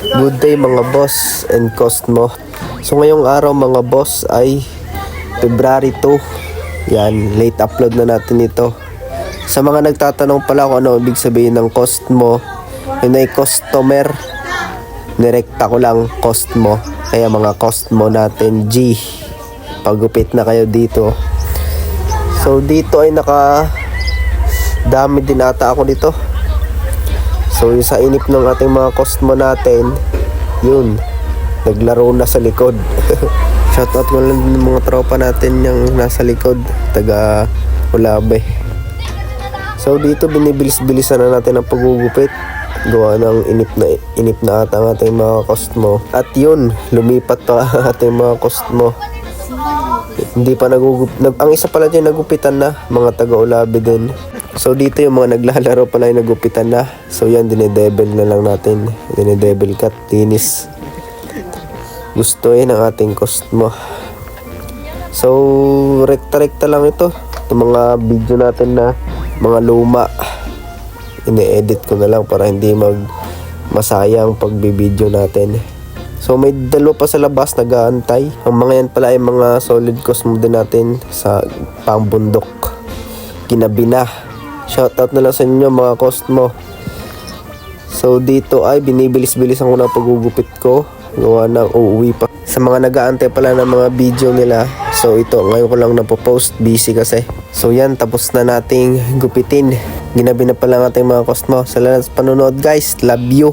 Good day mga boss and Cosmo. So ngayong araw mga boss ay February 2. Yan, late upload na natin ito. Sa mga nagtatanong pala kung ano ibig sabihin ng Cosmo, yun ay customer. Nirekta ko lang Cosmo. Kaya mga Cosmo natin G. Pagupit na kayo dito. So dito ay dami din ata ako dito. So yung sa inip ng ating mga Cosmo natin, yun, naglaro na sa likod. Shoutout ko lang din mga tropa natin yung nasa likod, taga Ulabe. So dito binibilis-bilisan na natin ang pagugupit. Gawa ng inip na ata ang ating mga Cosmo. At yun, lumipat pa ang ating mga Cosmo. Hindi pa ang isa pala dyan nagupitan na, mga taga Ulabe din. So dito yung mga naglalaro pala yung nagupitan na. So yan, dinedebel na lang natin. Dinedebel cut, tinis. Gusto yun ang ating Cosmo. So rekta-rekta lang ito. Itong mga video natin na mga luma, ine-edit ko na lang para hindi masayang pagbibideo natin. So may dalawa pa sa labas nag-aantay. Ang mga yan pala ay mga solid Cosmo din natin sa pangbundok. Ginabi na. Shoutout na lang sa inyo mga Cosmo. So dito ay binibilis-bilisan ko na pagugupit ko. Gawa ng uuwi pa. Sa mga nag-aantay pala ng mga video nila. So ito, ngayon ko lang napopost. Busy kasi. So yan, tapos na nating gupitin. Ginabi na pala ang ating mga Cosmo. Salamat sa panonood guys. Love you.